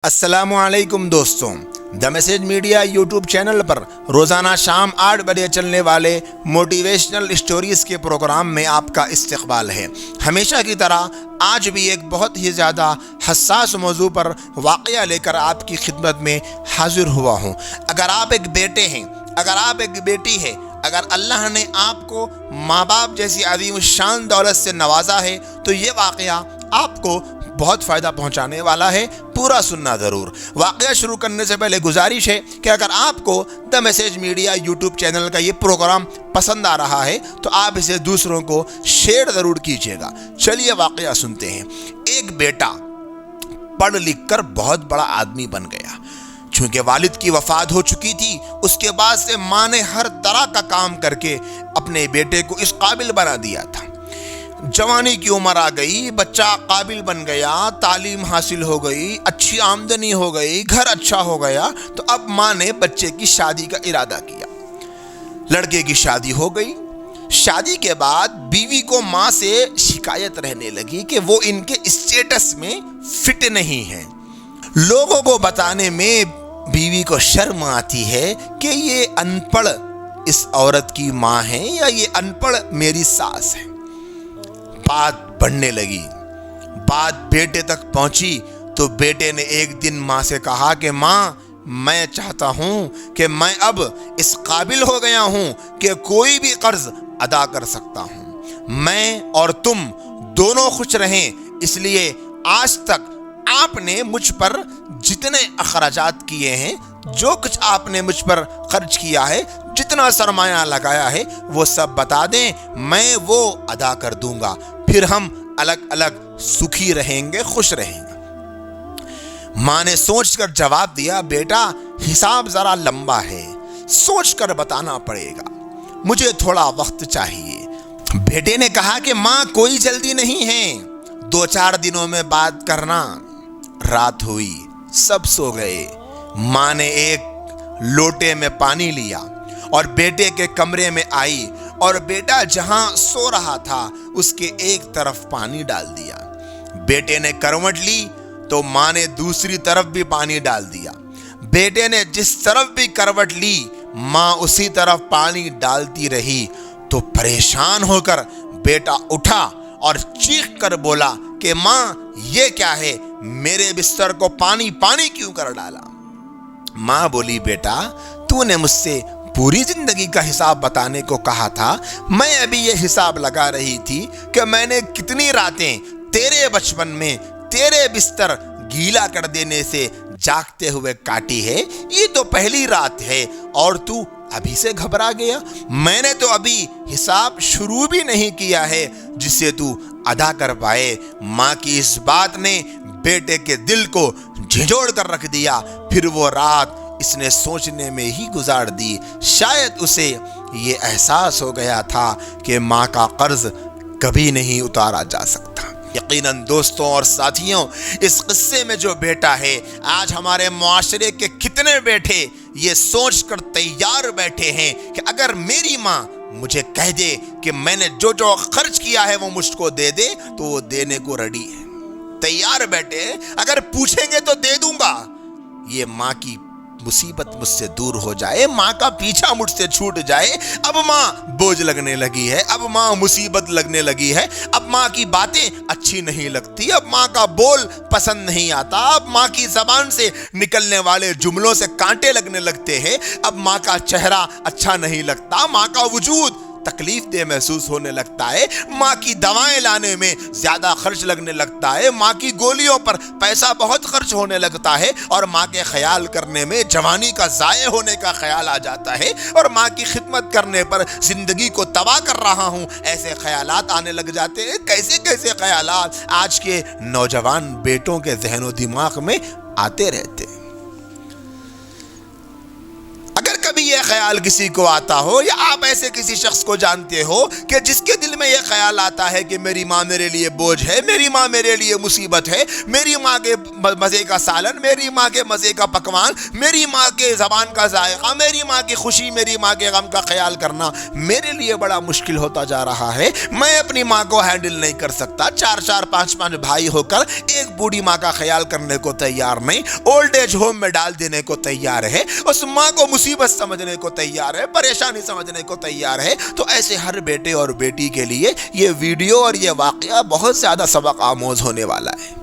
السلام علیکم دوستوں، the message media YouTube channel پر روزانہ شام 8 بجے چلنے والے موٹیویشنل اسٹوریز کے پروگرام میں آپ کا استقبال ہے۔ ہمیشہ کی طرح آج بھی ایک بہت ہی زیادہ حساس موضوع پر واقعہ لے کر آپ کی خدمت میں حاضر ہوا ہوں۔ اگر آپ ایک بیٹے ہیں، اگر آپ ایک بیٹی ہے، اگر اللہ نے آپ کو ماں باپ جیسی عظیم الشان دولت سے نوازا ہے تو یہ واقعہ آپ کو بہت فائدہ پہنچانے والا ہے، پورا سننا ضرور۔ واقعہ شروع کرنے سے پہلے گزارش ہے کہ اگر آپ کو دا میسیج میڈیا یوٹیوب چینل کا یہ پروگرام پسند آ رہا ہے تو آپ اسے دوسروں کو شیئر ضرور کیجیے گا۔ چلیے واقعہ سنتے ہیں۔ ایک بیٹا پڑھ لکھ کر بہت بڑا آدمی بن گیا۔ چونکہ والد کی وفات ہو چکی تھی، اس کے بعد سے ماں نے ہر طرح کا کام کر کے اپنے بیٹے کو اس قابل بنا دیا تھا۔ جوانی کی عمر آ گئی، بچہ قابل بن گیا، تعلیم حاصل ہو گئی، اچھی آمدنی ہو گئی، گھر اچھا ہو گیا، تو اب ماں نے بچے کی شادی کا ارادہ کیا۔ لڑکے کی شادی ہو گئی۔ شادی کے بعد بیوی کو ماں سے شکایت رہنے لگی کہ وہ ان کے اسٹیٹس میں فٹ نہیں ہے۔ لوگوں کو بتانے میں بیوی کو شرم آتی ہے کہ یہ ان پڑھ اس عورت کی ماں ہے یا یہ ان پڑھ میری ساس ہے۔ بات بڑھنے لگی، بات بیٹے تک پہنچی تو بیٹے نے ایک دن ماں سے کہا کہ ماں، میں چاہتا ہوں کہ میں اب اس قابل ہو گیا ہوں کہ کوئی بھی قرض ادا کر سکتا ہوں۔ میں اور تم دونوں خوش رہیں، اس لیے آج تک آپ نے مجھ پر جتنے اخراجات کیے ہیں، جو کچھ آپ نے مجھ پر خرچ کیا ہے، جتنا سرمایہ لگایا ہے، وہ سب بتا دیں، میں وہ ادا کر دوں گا، پھر ہم الگ الگ سکھی رہیں گے، خوش رہیں گے۔ ماں نے سوچ کر جواب دیا، بیٹا حساب ذرا لمبا ہے، سوچ کر بتانا پڑے گا، مجھے تھوڑا وقت چاہیے۔ بیٹے نے کہا کہ ماں کوئی جلدی نہیں ہے، 2-4 دنوں میں بات کرنا۔ رات ہوئی، سب سو گئے۔ ماں نے ایک لوٹے میں پانی لیا اور بیٹے کے کمرے میں آئی اور بیٹا جہاں سو رہا تھا اس کے ایک طرف پانی ڈال دیا۔ بیٹے نے کروٹ لی تو ماں نے دوسری طرف بھی پانی ڈال دیا۔ بیٹے نے جس طرف بھی کروٹ لی، ماں اسی طرف پانی ڈالتی رہی تو پریشان ہو کر بیٹا اٹھا اور چیخ کر بولا کہ ماں، یہ کیا ہے، میرے بستر کو پانی پانی کیوں کر ڈالا؟ ماں بولی، بیٹا تو نے مجھ سے پوری زندگی کا حساب بتانے کو کہا تھا، میں ابھی یہ حساب لگا رہی تھی کہ میں نے کتنی راتیں تیرے بچپن میں تیرے بستر گیلا کر دینے سے جاگتے ہوئے کاٹی ہے، یہ تو پہلی رات ہے اور تو ابھی سے گھبرا گیا۔ میں نے تو ابھی حساب شروع بھی نہیں کیا ہے جسے تو ادا کر پائے۔ ماں کی اس بات نے بیٹے کے دل کو جھنجھوڑ کر رکھ دیا۔ پھر وہ رات اس نے سوچنے میں ہی گزار دی۔ شاید اسے یہ احساس ہو گیا تھا کہ ماں کا قرض کبھی نہیں اتارا جا سکتا۔ یقیناً دوستوں اور ساتھیوں، اس قصے میں جو بیٹا ہے، آج ہمارے معاشرے کے کتنے بیٹے یہ سوچ کر تیار بیٹھے ہیں کہ اگر میری ماں مجھے کہہ دے کہ میں نے جو جو خرچ کیا ہے وہ مجھ کو دے دے تو وہ دینے کو ریڈی ہے، تیار بیٹھے، اگر پوچھیں گے تو دے دوں گا۔ یہ ماں کی مصیبت مجھ سے دور ہو جائے، ماں کا پیچھا مجھ سے چھوٹ جائے۔ اب ماں بوجھ لگنے لگی ہے، اب ماں مصیبت لگنے لگی ہے، اب ماں کی باتیں اچھی نہیں لگتی، اب ماں کا بول پسند نہیں آتا، اب ماں کی زبان سے نکلنے والے جملوں سے کانٹے لگنے لگتے ہیں، اب ماں کا چہرہ اچھا نہیں لگتا، ماں کا وجود تکلیف دہ محسوس ہونے لگتا ہے، ماں کی دوائیں لانے میں زیادہ خرچ لگنے لگتا ہے، ماں کی گولیوں پر پیسہ بہت خرچ ہونے لگتا ہے، اور ماں کے خیال کرنے میں جوانی کا ضائع ہونے کا خیال آ جاتا ہے، اور ماں کی خدمت کرنے پر زندگی کو تباہ کر رہا ہوں، ایسے خیالات آنے لگ جاتے ہیں۔ کیسے کیسے خیالات آج کے نوجوان بیٹوں کے ذہن و دماغ میں آتے رہتے ہیں۔ اگر کبھی یہ خیال کسی کو آتا ہو یا آپ ایسے کسی شخص کو جانتے ہو کہ جس کے دل میں یہ خیال آتا ہے کہ میری ماں میرے لیے بوجھ ہے، میری ماں میرے لیے مصیبت ہے، میری ماں کے مزے کا سالن، میری ماں کے مزے کا پکوان، میری ماں کے زبان کا ذائقہ، میری ماں کی خوشی، میری ماں کے غم کا خیال کرنا میرے لیے بڑا مشکل ہوتا جا رہا ہے، میں اپنی ماں کو ہینڈل نہیں کر سکتا، 4 5 بھائی ہو کر ایک بوڑھی ماں کا خیال کرنے کو تیار نہیں، اولڈ ایج ہوم میں ڈال دینے کو تیار ہے، اس ماں کو مصیبت سمجھنے کو تیار ہے، پریشانی سمجھنے کو تیار ہے، تو ایسے ہر بیٹے اور بیٹی کے لیے یہ ویڈیو اور یہ واقعہ بہت زیادہ سبق آموز ہونے والا ہے۔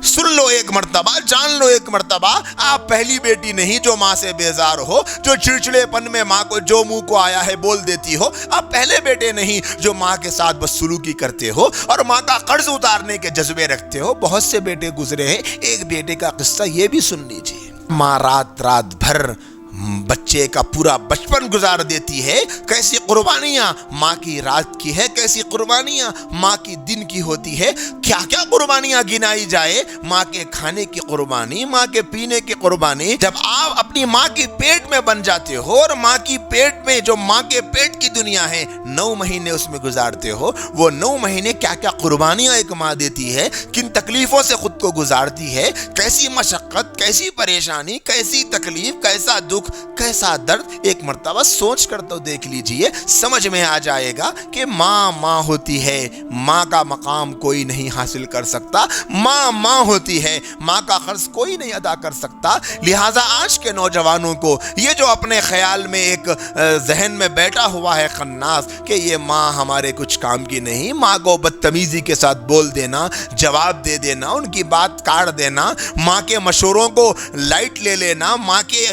سن لو ایک مرتبہ، جان لو ایک مرتبہ، آپ پہلی بیٹی نہیں جو ماں سے بیزار ہو، جو چڑچڑے پن میں ماں کو جو منہ کو آیا ہے بول دیتی ہو، آپ پہلے بیٹے نہیں جو ماں کے ساتھ بدسلوکی کرتے ہو اور ماں کا قرض اتارنے کے جذبے رکھتے ہو۔ بہت سے بیٹے گزرے ہیں، ایک بیٹے کا قصہ یہ بھی سن لیجیے۔ ماں رات بھر بچے کا پورا بچپن گزار دیتی ہے، کیسی قربانیاں ماں کی رات کی ہے، کیسی قربانیاں ماں کی دن کی ہوتی ہے، کیا کیا قربانیاں گنائی جائے، ماں کے کھانے کی قربانی، ماں کے پینے کی قربانی۔ جب آپ اپنی ماں کی پیٹ میں بن جاتے ہو اور ماں کی پیٹ میں جو ماں کے پیٹ کی دنیا ہے 9 مہینے اس میں گزارتے ہو، وہ 9 مہینے کیا کیا قربانیاں ایک ماں دیتی ہے، کن تکلیفوں سے خود کو گزارتی ہے، کیسی مشقت، کیسی پریشانی، کیسی تکلیف، کیسا دکھ، کیسا درد، ایک مرتبہ سوچ کر تو دیکھ لیجئے، سمجھ میں آ جائے گا کہ ماں ہوتی ہے، ماں کا مقام کوئی نہیں حاصل کر سکتا، ماں ہوتی ہے، ماں کا قرض کوئی نہیں ادا کر سکتا۔ لہٰذا آج کے نوجوانوں کو یہ جو اپنے خیال میں ایک ذہن میں بیٹھا ہوا ہے خناس کہ یہ ماں ہمارے کچھ کام کی نہیں، ماں کو بدتمیزی کے ساتھ بول دینا، جواب دے دینا، ان کی بات کاٹ دینا، ماں کے مشوروں کو لائٹ لے لینا، ماں کے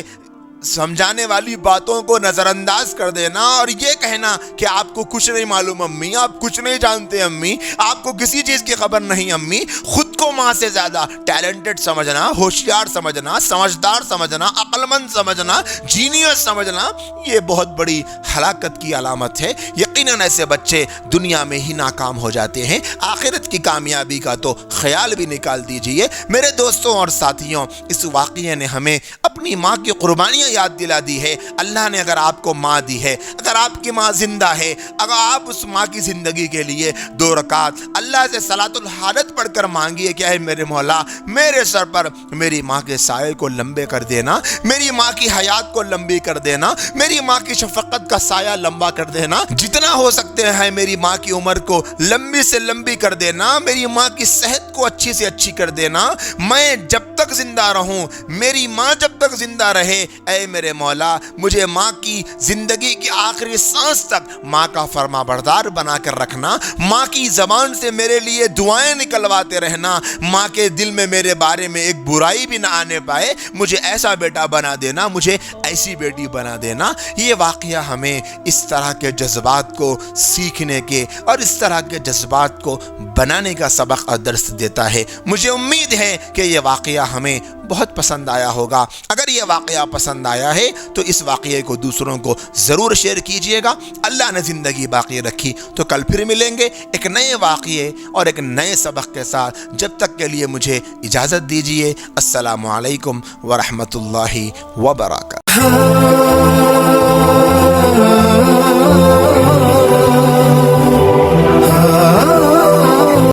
سمجھانے والی باتوں کو نظر انداز کر دینا اور یہ کہنا کہ آپ کو کچھ نہیں معلوم امی، آپ کچھ نہیں جانتے امی، آپ کو کسی چیز کی خبر نہیں امی، خود کو ماں سے زیادہ ٹیلنٹڈ سمجھنا، ہوشیار سمجھنا، سمجھدار سمجھنا، عقل مند سمجھنا، جینیس سمجھنا، یہ بہت بڑی ہلاکت کی علامت ہے۔ یقیناً ایسے بچے دنیا میں ہی ناکام ہو جاتے ہیں، آخرت کی کامیابی کا تو خیال بھی نکال دیجئے۔ میرے دوستوں اور ساتھیوں، اس واقعے نے ہمیں اپنی ماں کی قربانیاں یاد دلا دی ہے۔ اللہ نے اگر آپ کو ماں دی ہے، اگر آپ کی ماں زندہ ہے، اگر آپ اس ماں کی زندگی کے لیے 2 رکعت اللہ سے صلاۃ الحاجت پڑھ کر مانگیے کہ اے میرے مولا، میرے سر پر میری ماں کے سائے کو لمبے کر دینا، میری ماں کی حیات کو لمبی کر دینا، میری ماں کی شفقت کا سایہ لمبا کر دینا، جتنا ہو سکتے ہیں میری ماں کی عمر کو لمبی سے لمبی کر دینا، میری ماں کی صحت کو اچھی سے اچھی کر دینا، میں جب تک زندہ رہوں، میری ماں جب تک زندہ رہے، اے میرے مولا مجھے ماں کی زندگی کی آخری سانس تک ماں کا فرما بردار بنا کر رکھنا، ماں کی زبان سے میرے لیے دعائیں نکلواتے رہنا، ماں کے دل میں میرے بارے میں ایک برائی بھی نہ آنے پائے، مجھے ایسا بیٹا بنا دینا، مجھے ایسی بیٹی بنا دینا۔ یہ واقعہ ہمیں اس طرح کے جذبات کو سیکھنے کے اور اس طرح کے جذبات کو بنانے کا سبق اور درس دیتا ہے۔ مجھے امید ہے کہ یہ واقعہ ہمیں بہت پسند آیا ہوگا۔ اگر یہ واقعہ پسند آیا ہے تو اس واقعے کو دوسروں کو ضرور شیئر کیجئے گا۔ اللہ نے زندگی باقی رکھی تو کل پھر ملیں گے ایک نئے واقعے اور ایک نئے سبق کے ساتھ۔ جب تک کے لیے مجھے اجازت دیجئے۔ السلام علیکم ورحمۃ اللہ وبرکاتہ۔